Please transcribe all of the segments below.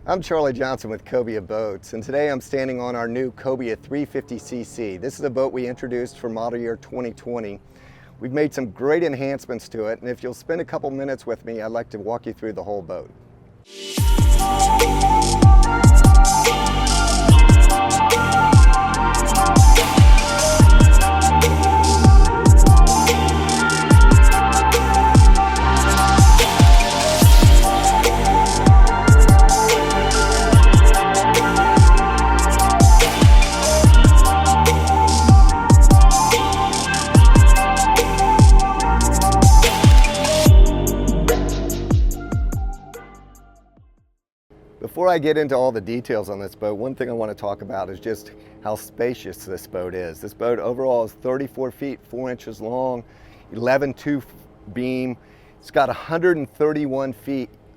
I'm Charlie Johnson with Cobia Boats, and today I'm standing on our new Cobia 350cc. This is a boat we introduced for model year 2020. We've made some great enhancements to it, and if you'll spend a couple minutes with me, I'd like to walk you through the whole boat. Before I get into all the details on this boat, one thing I want to talk about is just how spacious this boat is. This boat overall is 34 feet, 4 inches long, 11.2 beam. It's got 131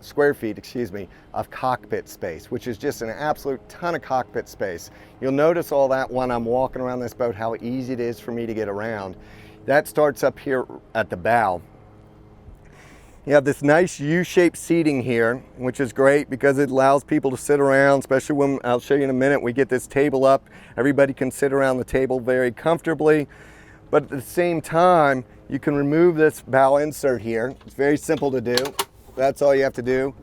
square feet of cockpit space, which is just an absolute ton of cockpit space. You'll notice all that when I'm walking around this boat, how easy it is for me to get around. That starts up here at the bow. You have this nice U-shaped seating here, which is great because it allows people to sit around, especially when, I'll show you in a minute, we get this table up. Everybody can sit around the table very comfortably. But at the same time, you can remove this bow insert here. It's very simple to do. That's all you have to do.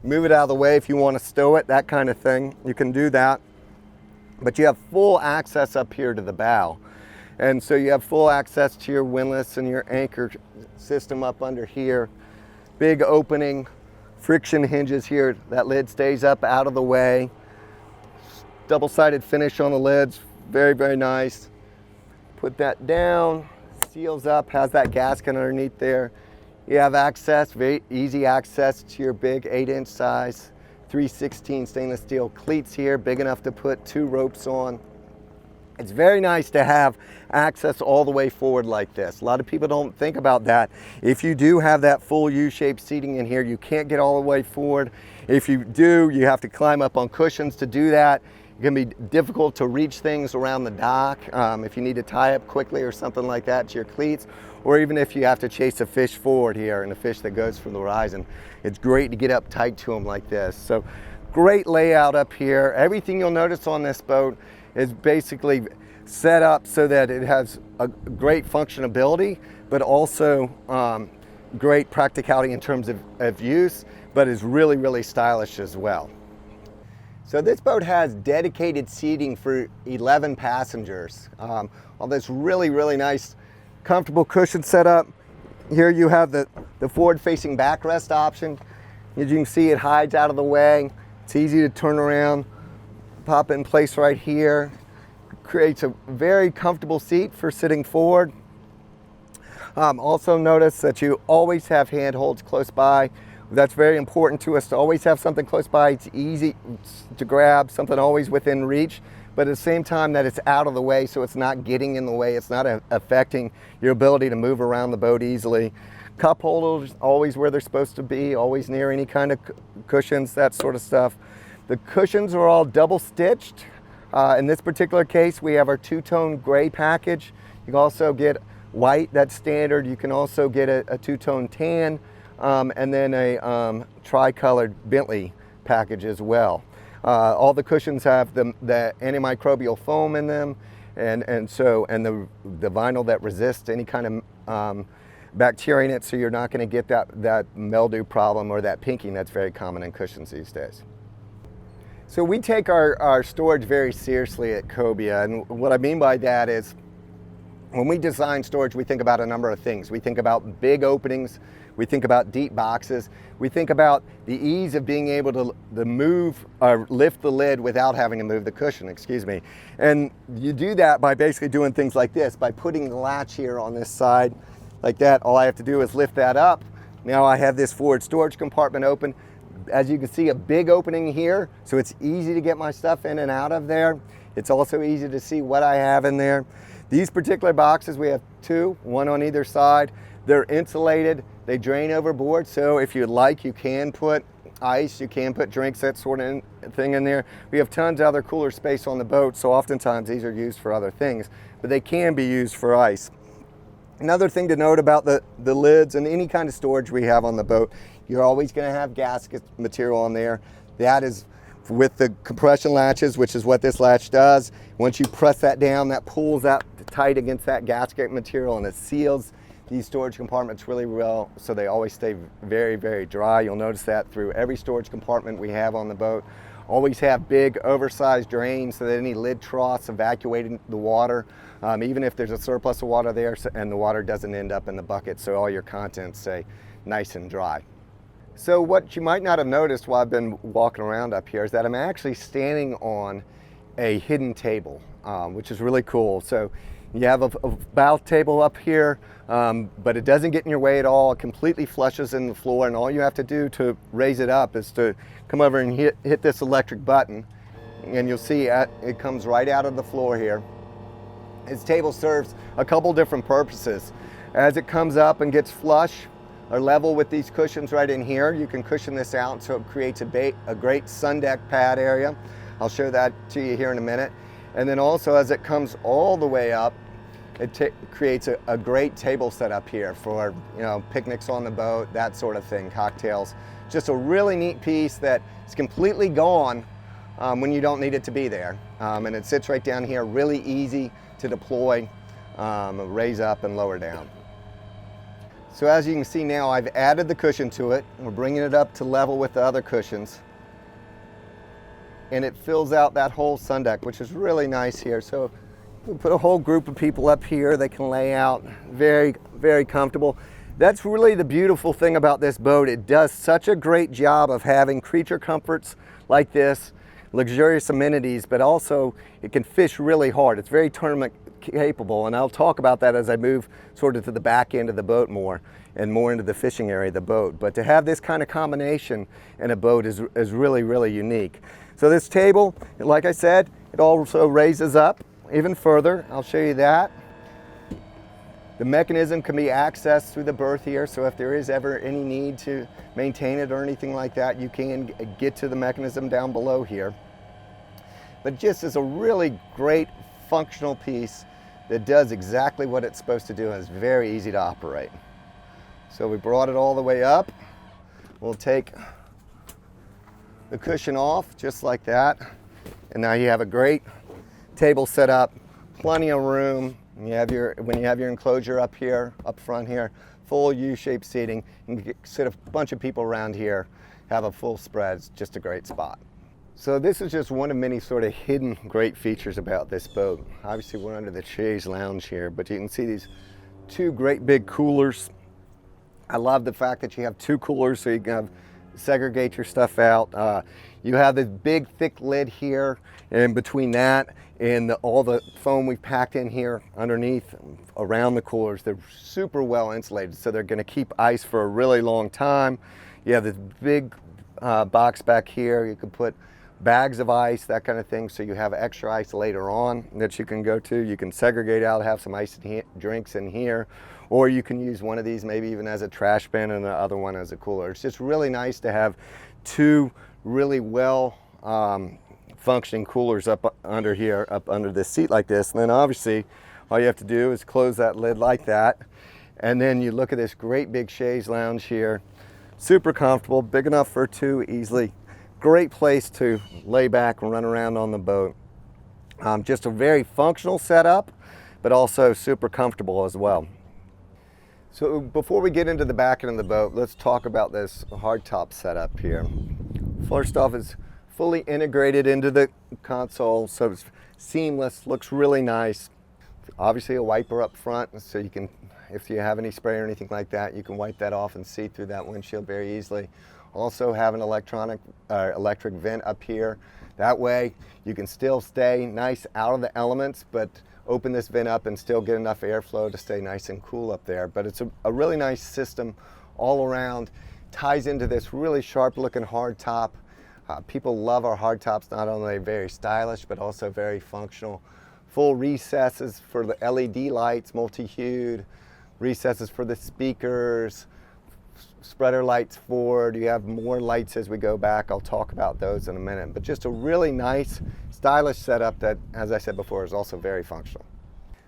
Move it out of the way if you want to stow it, that kind of thing. You can do that. But you have full access up here to the bow. And so you have full access to your windlass and your anchor system up under here. Big opening, friction hinges here. That lid stays up out of the way. Double-sided finish on the lids, very, very nice. Put that down, seals up, has that gasket underneath there. You have access, very easy access to your big 8-inch size, 3/16 stainless steel cleats here, big enough to put 2 ropes on. It's very nice to have access all the way forward like this. A lot of people don't think about that. If you do have that full U-shaped seating in here, you can't get all the way forward. If you do, you have to climb up on cushions to do that. It can be difficult to reach things around the dock if you need to tie up quickly or something like that to your cleats, or even if you have to chase a fish forward here and a fish that goes for the horizon. It's great to get up tight to them like this. So great layout up here. Everything you'll notice on this boat is basically set up so that it has a great functionability, but also great practicality in terms of use, but is really, really stylish as well. So this boat has dedicated seating for 11 passengers. All this really, really nice, comfortable cushion setup. Here you have the forward-facing backrest option. As you can see, it hides out of the way. It's easy to turn around. Pop it in place right here. Creates a very comfortable seat for sitting forward. Also notice that you always have handholds close by. That's very important to us, to always have something close by. It's easy to grab, something always within reach, but at the same time that it's out of the way, so it's not getting in the way. It's not affecting your ability to move around the boat easily. Cup holders always where they're supposed to be, always near any kind of cushions, that sort of stuff. The cushions are all double stitched. In this particular case, we have our 2-tone gray package. You can also get white, that's standard. You can also get a 2-tone tan, and then a tri-colored Bentley package as well. All the cushions have the antimicrobial foam in them, and the vinyl that resists any kind of bacteria in it, so you're not going to get that mildew problem or that pinking that's very common in cushions these days. So we take our storage very seriously at Cobia, and what I mean by that is when we design storage, we think about a number of things. We think about big openings, we think about deep boxes, we think about the ease of being able to move or lift the lid without having to move the cushion, And you do that by basically doing things like this, by putting the latch here on this side like that. All I have to do is lift that up. Now I have this forward storage compartment open. As you can see, a big opening here, so it's easy to get my stuff in and out of there. It's also easy to see what I have in there. These particular boxes, we have 2, one on either side. They're insulated, they drain overboard, so if you'd like, you can put ice, you can put drinks, that sort of thing in there. We have tons of other cooler space on the boat, so oftentimes these are used for other things, but they can be used for ice. Another thing to note about the lids and any kind of storage we have on the boat, you're always going to have gasket material on there. That is with the compression latches, which is what this latch does. Once you press that down, that pulls out tight against that gasket material and it seals these storage compartments really well, so they always stay very, very dry. You'll notice that through every storage compartment we have on the boat. Always have big oversized drains so that any lid troughs evacuating the water, even if there's a surplus of water there, and the water doesn't end up in the bucket, so all your contents stay nice and dry. So what you might not have noticed while I've been walking around up here is that I'm actually standing on a hidden table, which is really cool. So you have a bow table up here, but it doesn't get in your way at all. It completely flushes in the floor, and all you have to do to raise it up is to come over and hit this electric button, and you'll see it comes right out of the floor here. This table serves a couple different purposes. As it comes up and gets flush or level with these cushions right in here, you can cushion this out so it creates a great sun deck pad area. I'll show that to you here in a minute. And then also, as it comes all the way up, it creates a great table setup here for, you know, picnics on the boat, that sort of thing, cocktails. Just a really neat piece that is completely gone when you don't need it to be there. And it sits right down here, really easy to deploy, raise up and lower down. So as you can see now, I've added the cushion to it. We're bringing it up to level with the other cushions. And it fills out that whole sun deck, which is really nice here. So we put a whole group of people up here. They can lay out, very, very comfortable. That's really the beautiful thing about this boat. It does such a great job of having creature comforts like this, luxurious amenities, but also it can fish really hard. It's very tournament capable, and I'll talk about that as I move sort of to the back end of the boat more and more into the fishing area of the boat. But to have this kind of combination in a boat is really, really unique. So this table, like I said, it also raises up even further. I'll show you that. The mechanism can be accessed through the berth here, so if there is ever any need to maintain it or anything like that, you can get to the mechanism down below here. But just as a really great functional piece that does exactly what it's supposed to do and is very easy to operate. So we brought it all the way up. We'll take the cushion off just like that, and now you have a great table set up, plenty of room. When you have your enclosure up here, up front here, full U-shaped seating, you can sit a bunch of people around here, have a full spread. It's just a great spot. So this is just one of many sort of hidden great features about this boat. Obviously we're under the chaise lounge here, but you can see these two great big coolers. I love the fact that you have two coolers so you can segregate your stuff out. You have this big thick lid here, and between that and all the foam we've packed in here underneath around the coolers, they're super well insulated, so they're going to keep ice for a really long time. You have this big box back here. You can put bags of ice, that kind of thing, so you have extra ice later on that you can go to. You can segregate out, have some ice drinks in here, or you can use one of these maybe even as a trash bin and the other one as a cooler. It's just really nice to have two really well functioning coolers up under here, up under this seat like this. And then obviously all you have to do is close that lid like that, and then you look at this great big chaise lounge here. Super comfortable, big enough for two easily. Great place to lay back and run around on the boat. Just a very functional setup, but also super comfortable as well. So before we get into the back end of the boat, let's talk about this hardtop setup here. First off, it's fully integrated into the console, so it's seamless, looks really nice. Obviously a wiper up front, so you can, if you have any spray or anything like that, you can wipe that off and see through that windshield very easily. Also have an electric vent up here. That way you can still stay nice out of the elements, but open this vent up and still get enough airflow to stay nice and cool up there. But it's a really nice system all around. Ties into this really sharp looking hard top. People love our hard tops, not only very stylish, but also very functional. Full recesses for the LED lights, multi-hued, recesses for the speakers, spreader lights forward. You have more lights as we go back. I'll talk about those in a minute, but just a really nice, stylish setup that, as I said before, is also very functional.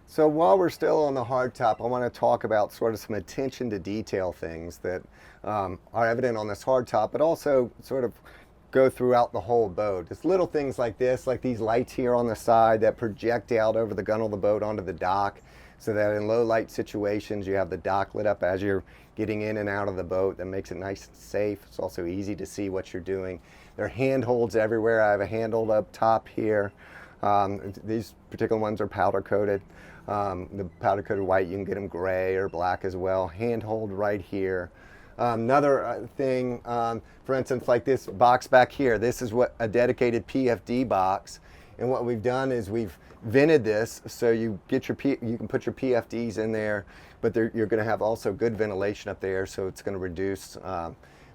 So while we're still on the hardtop, I want to talk about sort of some attention to detail things that are evident on this hardtop, but also sort of go throughout the whole boat. Just little things like this, like these lights here on the side that project out over the gunnel of the boat onto the dock, so that in low light situations you have the dock lit up as you're getting in and out of the boat. That makes it nice and safe. It's also easy to see what you're doing. There are handholds everywhere. I have a handhold up top here. These particular ones are powder coated. The powder coated white, you can get them gray or black as well. Handhold right here. Another thing, for instance, like this box back here, this is what a dedicated PFD box. And what we've done is we've vented this so you get your you can put your PFDs in there, but you're going to have also good ventilation up there, so it's going to reduce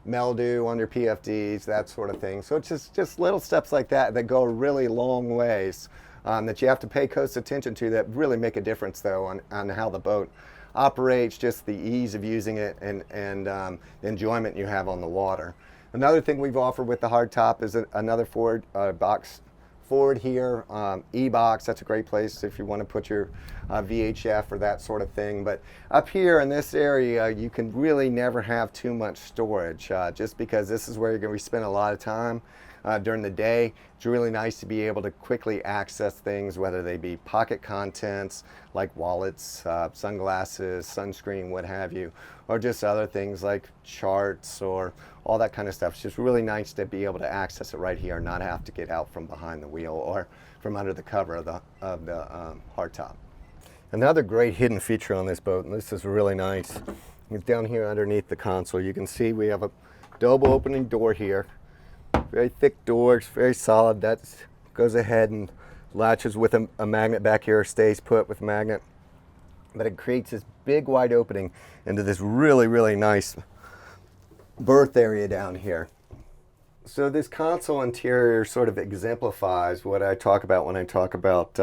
mildew on your PFDs, that sort of thing. So it's just little steps like that that go a really long ways, that you have to pay close attention to, that really make a difference though on how the boat operates, just the ease of using it, and the enjoyment you have on the water. Another thing we've offered with the hardtop is another forward box forward here, e-box. That's a great place if you want to put your VHF or that sort of thing. But up here in this area, you can really never have too much storage, just because this is where you're going to spend a lot of time during the day. It's really nice to be able to quickly access things, whether they be pocket contents like wallets, sunglasses, sunscreen, what have you, or just other things like charts or all that kind of stuff. It's just really nice to be able to access it right here and not have to get out from behind the wheel or from under the cover of the hardtop. Another great hidden feature on this boat, and this is really nice, is down here underneath the console. You can see we have a double opening door here. Very thick door, it's very solid. That goes ahead and latches with a magnet back here, stays put with a magnet. But it creates this big wide opening into this really, really nice berth area down here. So this console interior sort of exemplifies what I talk about when I talk about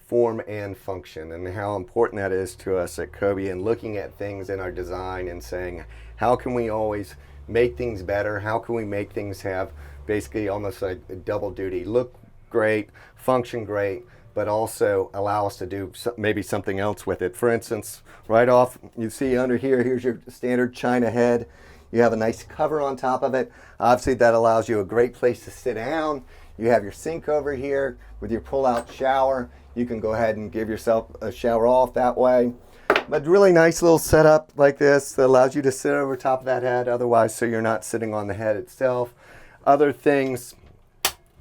form and function, and how important that is to us at Cobia, and looking at things in our design and saying, how can we always make things better? How can we make things have basically almost like a double duty, look great, function great, but also allow us to do maybe something else with it. For instance, right off, you see under here, here's your standard China head. You have a nice cover on top of it. Obviously that allows you a great place to sit down. You have your sink over here with your pull-out shower. You can go ahead and give yourself a shower off that way. But really nice little setup like this that allows you to sit over top of that head, otherwise, so you're not sitting on the head itself. Other things,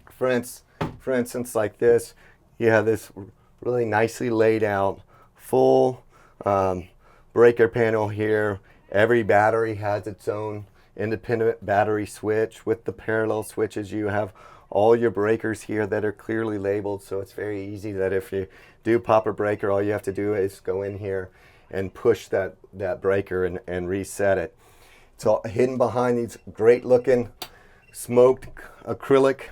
for instance, like this, you have this really nicely laid out full breaker panel here. Every battery has its own independent battery switch. With the parallel switches, you have all your breakers here that are clearly labeled, so it's very easy that if you do pop a breaker, all you have to do is go in here and push that breaker and reset it. It's all hidden behind these great looking smoked acrylic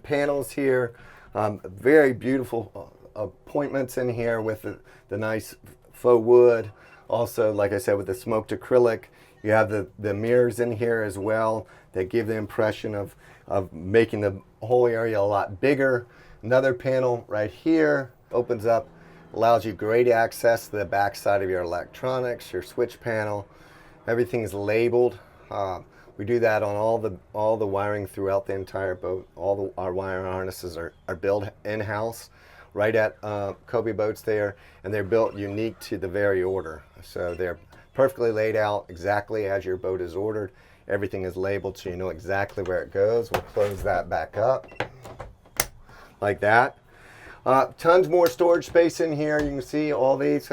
panels here. Very beautiful appointments in here with the nice faux wood. Also, like I said, with the smoked acrylic, you have the mirrors in here as well that give the impression of making the whole area a lot bigger. Another panel right here opens up, allows you great access to the back side of your electronics, your switch panel. Everything's labeled. We do that on all the wiring throughout the entire boat. Our wiring harnesses are built in-house right at Cobia Boats there, and they're built unique to the very order. So they're perfectly laid out exactly as your boat is ordered. Everything is labeled so you know exactly where it goes. We'll close that back up like that. Tons more storage space in here. You can see all these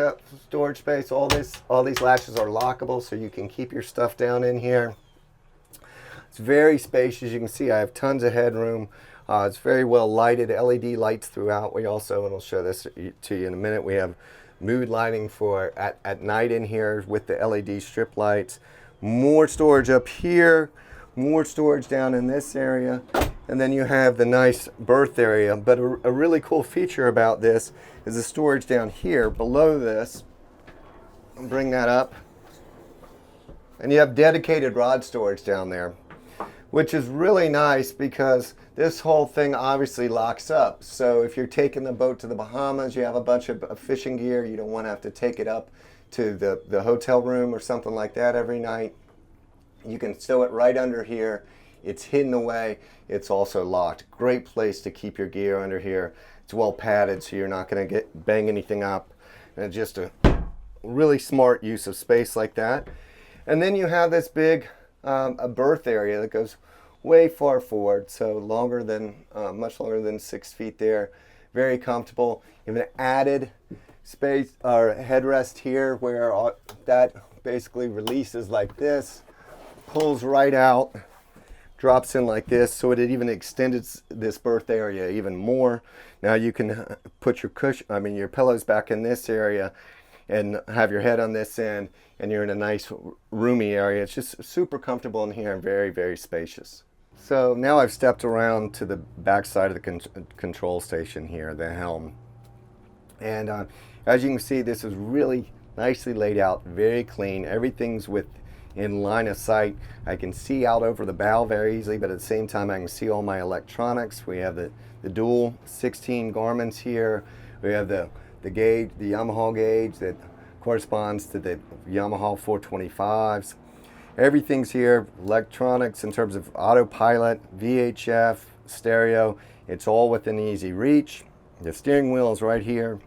storage space. All these latches are lockable, so you can keep your stuff down in here. It's very spacious. You can see I have tons of headroom. It's very well lighted, LED lights throughout. We also, and I'll show this to you in a minute, we have mood lighting for at night in here with the LED strip lights. More storage up here, more storage down in this area, and then you have the nice berth area. But a really cool feature about this is the storage down here below this. I'll bring that up. And you have dedicated rod storage down there, which is really nice because this whole thing obviously locks up. So if you're taking the boat to the Bahamas, you have a bunch of fishing gear, you don't want to have to take it up to the hotel room or something like that every night. You can stow it right under here It's hidden away. It's also locked. Great place to keep your gear under here. It's well padded, so you're not going to bang anything up. And just a really smart use of space like that. And then you have this big a berth area that goes way far forward, so longer than much longer than 6 feet there. Very comfortable. You have an added space or headrest here where that basically releases like this, pulls right out, drops in like this, so it even extended this berth area even more. Now you can put your your pillows back in this area and have your head on this end, and you're in a nice roomy area. It's just super comfortable in here and very, very spacious. So now I've stepped around to the back side of the control station here, the Helm. And as you can see, this is really nicely laid out, very clean. Everything's in line of sight. I can see out over the bow very easily, but at the same time I can see all my electronics. We have the dual 16 Garmin's here. We have the gauge, the Yamaha gauge that corresponds to the Yamaha 425s. Everything's here, electronics in terms of autopilot, VHF, stereo. It's all within easy reach. The steering wheel is right here.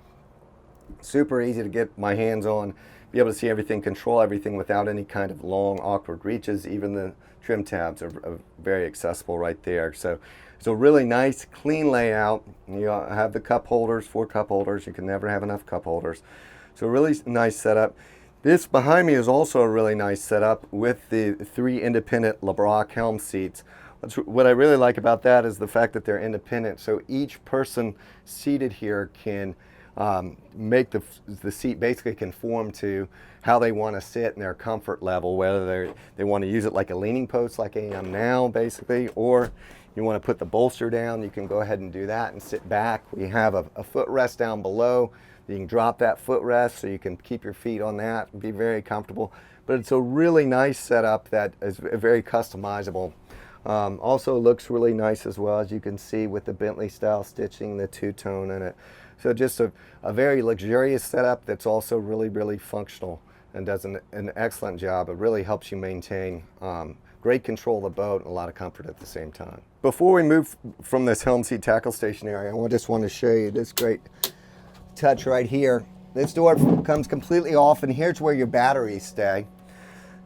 Super easy to get my hands on, be able to see everything, control everything without any kind of long, awkward reaches. Even the trim tabs are very accessible right there. So really nice, clean layout. You have the cup holders, 4 cup holders. You can never have enough cup holders. So really nice setup. This behind me is also a really nice setup with the 3 independent LeBrock Helm seats. What I really like about that is the fact that they're independent. So each person seated here can make the seat basically conform to how they want to sit in their comfort level, whether they want to use it like a leaning post like I am now basically, or you want to put the bolster down, you can go ahead and do that and sit back. We have a footrest down below. You can drop that footrest so you can keep your feet on that and be very comfortable. But it's a really nice setup that is very customizable. Also looks really nice as well, as you can see, with the Bentley style stitching, the two-tone in it. So just a very luxurious setup that's also really, really functional and does an excellent job. It really helps you maintain great control of the boat and a lot of comfort at the same time. Before we move from this Helm seat tackle station area, I just want to show you this great touch right here. This door comes completely off, and here's where your batteries stay.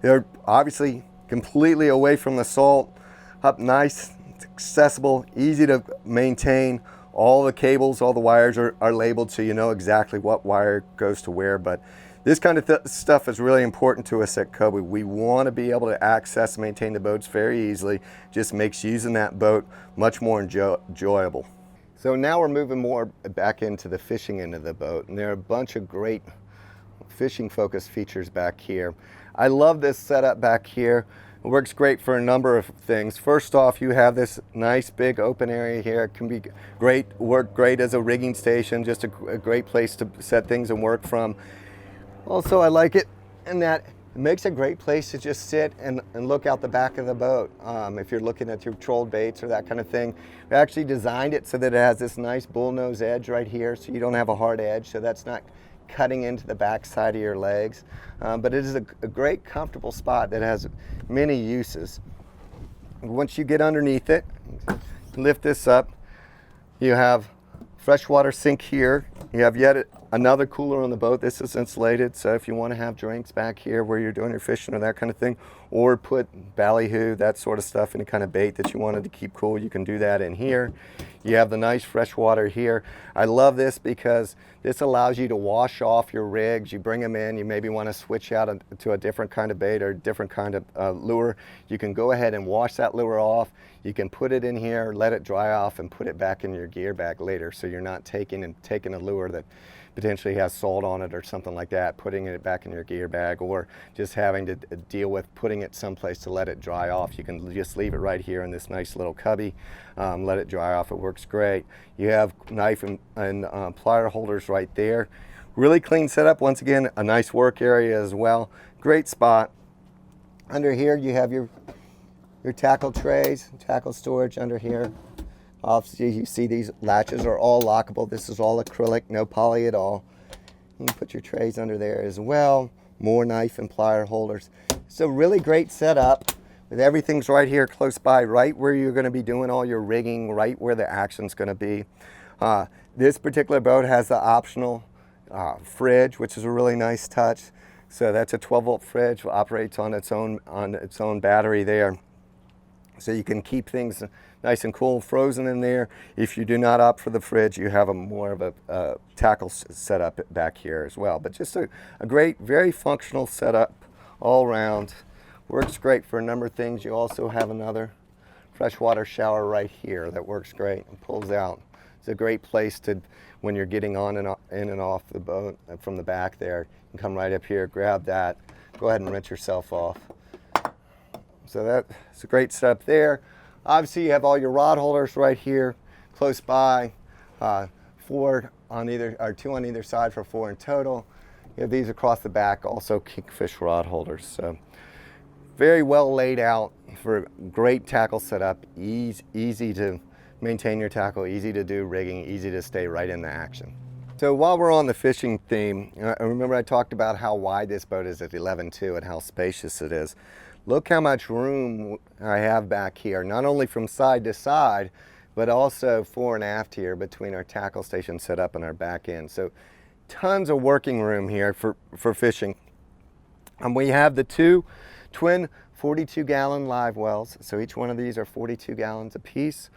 They're obviously completely away from the salt, up nice, it's accessible, easy to maintain. All the cables, all the wires are labeled, so you know exactly what wire goes to where. But this kind of stuff is really important to us at Cobia. We want to be able to access and maintain the boats very easily. Just makes using that boat much more enjoyable. So now we're moving more back into the fishing end of the boat, and there are a bunch of great fishing focused features back here. I love this setup back here. It works great for a number of things. First off, you have this nice big open area here. It can be work great as a rigging station, just a great place to set things and work from. Also, I like it in that it makes a great place to just sit and look out the back of the boat. If you're looking at your trolled baits or that kind of thing. We actually designed it so that it has this nice bullnose edge right here, so you don't have a hard edge, so that's not cutting into the back side of your legs. But it is a great comfortable spot that has many uses. Once you get underneath it, lift this up, you have freshwater sink here. You have yet another cooler on the boat. This is insulated, so if you want to have drinks back here where you're doing your fishing or that kind of thing, or put ballyhoo, that sort of stuff, any kind of bait that you wanted to keep cool, you can do that in here. You have the nice fresh water here. I love this because this allows you to wash off your rigs. You bring them in, you maybe want to switch out to a different kind of bait or a different kind of lure. You can go ahead and wash that lure off. You can put it in here, let it dry off, and put it back in your gear bag later, so you're not taking a lure that potentially has salt on it or something like that, putting it back in your gear bag, or just having to deal with putting it someplace to let it dry off. You can just leave it right here in this nice little cubby, let it dry off. It works great. You have knife and plier holders right there. Really clean setup. Once again, a nice work area as well. Great spot. Under here you have your tackle trays, tackle storage under here. Obviously, you see these latches are all lockable. This is all acrylic, no poly at all. You can put your trays under there as well. More knife and plier holders. It's a really great setup Everything's right here close by, right where you're going to be doing all your rigging, right where the action's going to be. This particular boat has the optional fridge, which is a really nice touch. So that's a 12-volt fridge, operates on its own battery there. So you can keep things nice and cool, frozen in there. If you do not opt for the fridge, you have more of a tackle setup back here as well. But just a great, very functional setup all around. Works great for a number of things. You also have another freshwater shower right here that works great and pulls out. It's a great place to, when you're getting on and in and off the boat from the back there, you can come right up here, grab that, go ahead and rinse yourself off. So that's a great setup there. Obviously, you have all your rod holders right here, close by. 4 on either, or 2 on either side for 4 in total. You have these across the back, also kingfish rod holders. So very well laid out for a great tackle setup. Easy to maintain your tackle, easy to do rigging, easy to stay right in the action. So while we're on the fishing theme, remember I talked about how wide this boat is at 11.2 and how spacious it is. Look how much room I have back here, not only from side to side, but also fore and aft here between our tackle station setup and our back end. So tons of working room here for fishing. And we have the 2 twin 42-gallon live wells. So each one of these are 42 gallons apiece.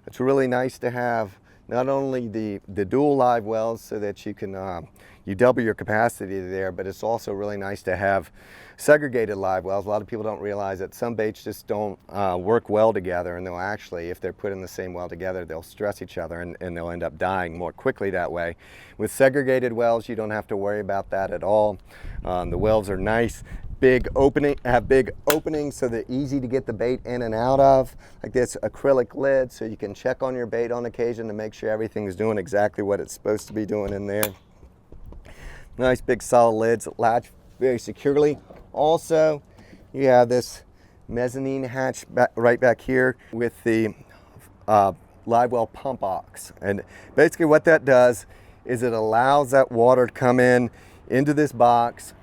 It's really nice to have not only the dual live wells so that you can you double your capacity there, but it's also really nice to have segregated live wells. A lot of people don't realize that some baits just don't work well together, and they'll actually, if they're put in the same well together, they'll stress each other and they'll end up dying more quickly that way. With segregated wells, you don't have to worry about that at all. The wells are nice, big openings so they're easy to get the bait in and out of, like this acrylic lid, so you can check on your bait on occasion to make sure everything is doing exactly what it's supposed to be doing in there. Nice big solid lids that latch very securely. Also, you have this mezzanine hatch right back here with the live well pump box, and basically what that does is it allows that water to come into this box.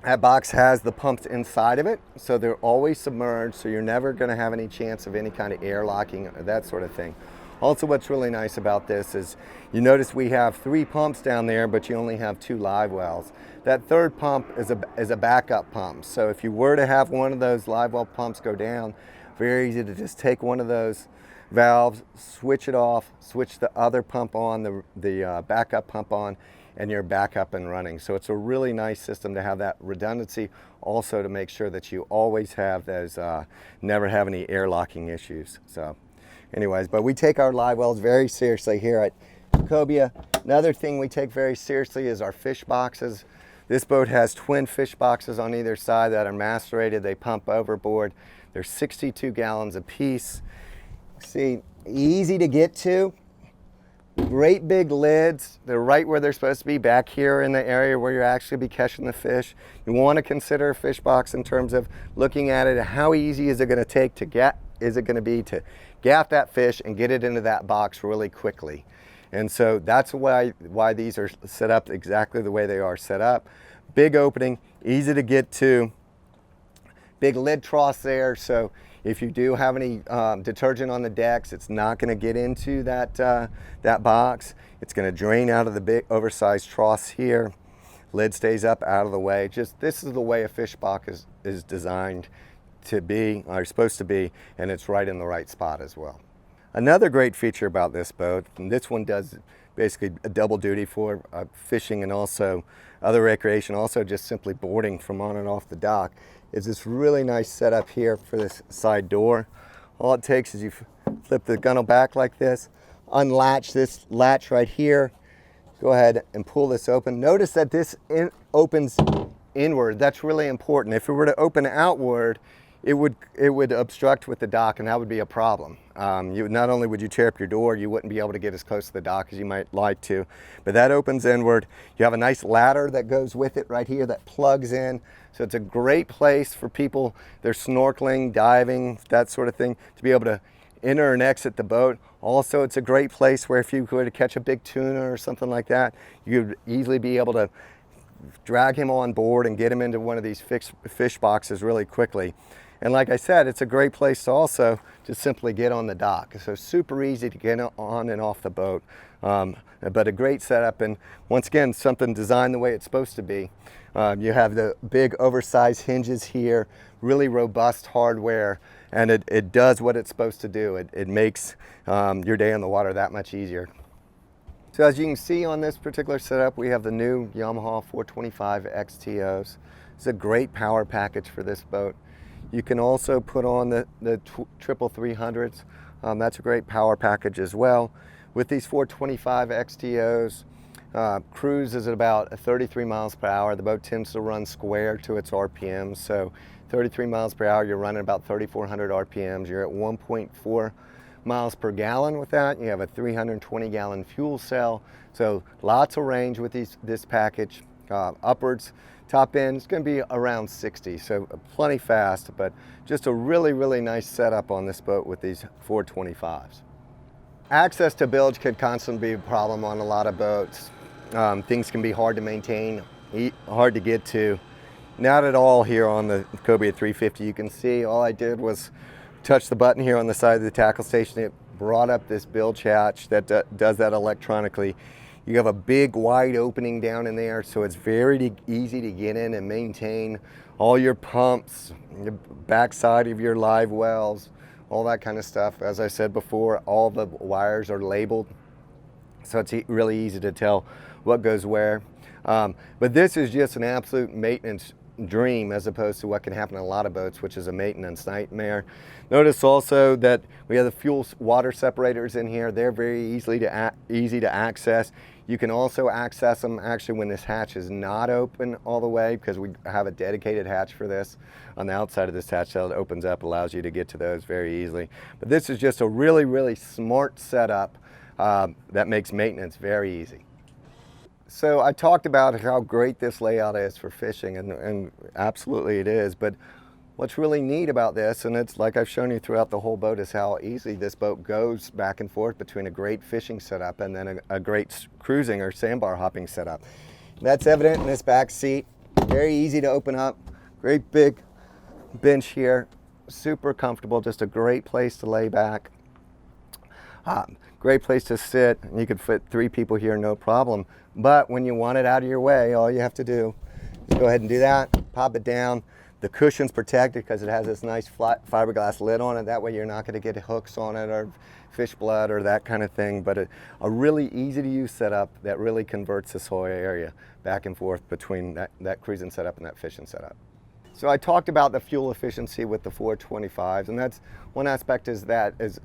That box has the pumps inside of it, so they're always submerged, so you're never going to have any chance of any kind of air locking or that sort of thing. Also, what's really nice about this is you notice we have 3 pumps down there, but you only have 2 live wells. That third pump is a backup pump, so if you were to have one of those live well pumps go down, very easy to just take one of those valves, switch it off, switch the other pump on, the backup pump on, and you're back up and running. So it's a really nice system to have that redundancy, also to make sure that you always have those, never have any air locking issues. So anyways, but we take our live wells very seriously here at Cobia. Another thing we take very seriously is our fish boxes. This boat has twin fish boxes on either side that are macerated. They pump overboard. They're 62 gallons apiece. See, easy to get to. Great big lids. They're right where they're supposed to be, back here in the area where you're actually be catching the fish. You want to consider a fish box in terms of looking at it. How easy is it going to take to to gaff that fish and get it into that box really quickly? And so that's why these are set up exactly the way they are set up. Big opening, easy to get to. Big lid troughs there, so if you do have any detergent on the decks, it's not going to get into that box. It's going to drain out of the big oversized troughs here. Lid stays up out of the way. Just this is the way a fish box is designed to be, or supposed to be, and it's right in the right spot as well. Another great feature about this boat, and this one does basically a double duty for fishing and also other recreation, also just simply boarding from on and off the dock, is this really nice setup here for this side door. All it takes is you flip the gunnel back like this, unlatch this latch right here, go ahead and pull this open. Notice that this opens inward. That's really important. If it were to open outward, it would obstruct with the dock, and that would be a problem. Not only would you tear up your door, you wouldn't be able to get as close to the dock as you might like to, but that opens inward. You have a nice ladder that goes with it right here that plugs in, so it's a great place for people, they're snorkeling, diving, that sort of thing, to be able to enter and exit the boat. Also, it's a great place where if you were to catch a big tuna or something like that, you'd easily be able to drag him on board and get him into one of these fish boxes really quickly. And like I said, it's a great place to also just simply get on the dock. So super easy to get on and off the boat, but a great setup, and once again, something designed the way it's supposed to be. You have the big oversized hinges here, really robust hardware, and it does what it's supposed to do. It makes your day on the water that much easier. So as you can see on this particular setup, we have the new Yamaha 425 XTOs. It's a great power package for this boat. You can also put on the 300s. That's a great power package as well. With these 425 XTOs, cruise is at about 33 miles per hour. The boat tends to run square to its RPMs. So 33 miles per hour, you're running about 3,400 RPMs. You're at 1.4 miles per gallon with that. You have a 320 gallon fuel cell. So lots of range with this package. Upwards, top end is going to be around 60, so plenty fast, but just a really, really nice setup on this boat with these 425s. Access to bilge could constantly be a problem on a lot of boats. Things can be hard to maintain, hard to get to. Not at all here on the Cobia 350. You can see all I did was touch the button here on the side of the tackle station. It brought up this bilge hatch that does that electronically. You have a big wide opening down in there, so it's very easy to get in and maintain all your pumps, the backside of your live wells, all that kind of stuff. As I said before, all the wires are labeled, so it's really easy to tell what goes where. But this is just an absolute maintenance dream as opposed to what can happen in a lot of boats, which is a maintenance nightmare. Notice also that we have the fuel water separators in here. They're very easy to access. You can also access them actually when this hatch is not open all the way, because we have a dedicated hatch for this on the outside of this hatch that opens up, allows you to get to those very easily. But this is just a really, really smart setup that makes maintenance very easy. So I talked about how great this layout is for fishing, and absolutely it is, but what's really neat about this, and it's like I've shown you throughout the whole boat, is how easy this boat goes back and forth between a great fishing setup and then a great cruising or sandbar hopping setup. That's evident in this back seat. Very easy to open up, great big bench here, super comfortable, just a great place to lay back. Great place to sit. You could fit 3 people here, no problem. But when you want it out of your way, all you have to do is go ahead and do that, pop it down. The cushion's protected because it has this nice flat fiberglass lid on it. That way you're not going to get hooks on it or fish blood or that kind of thing. But a really easy to use setup that really converts this whole area back and forth between that cruising setup and that fishing setup. So I talked about the fuel efficiency with the 425s, and that's one aspect is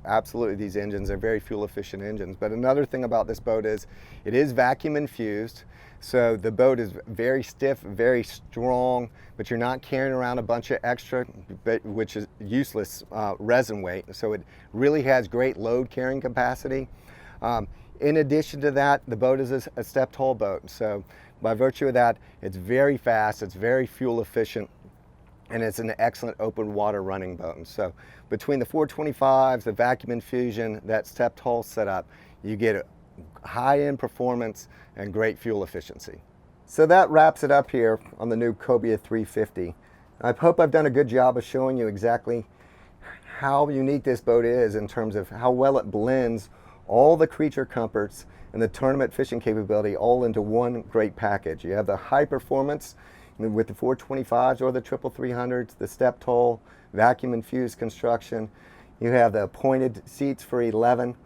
absolutely these engines are very fuel efficient engines. But another thing about this boat is it is vacuum infused. So the boat is very stiff, very strong, but you're not carrying around a bunch of extra, which is useless resin weight. So it really has great load carrying capacity. In addition to that, the boat is a stepped hull boat. So by virtue of that, it's very fast, it's very fuel efficient, and it's an excellent open water running boat. And so between the 425s, the vacuum infusion, that stepped hull setup, you get a high-end performance and great fuel efficiency. So that wraps it up here on the new Cobia 350. I hope I've done a good job of showing you exactly how unique this boat is in terms of how well it blends all the creature comforts and the tournament fishing capability all into one great package. You have the high performance with the 425s or the 300s, the stepped hull, vacuum infused construction. You have the pointed seats for 11,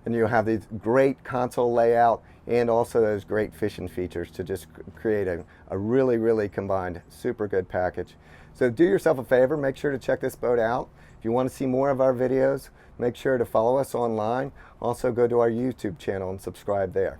and you have this great console layout and also those great fishing features to just create a really, really combined super good package. So do yourself a favor, make sure to check this boat out. If you want to see more of our videos, make sure to follow us online. Also go to our YouTube channel and subscribe there.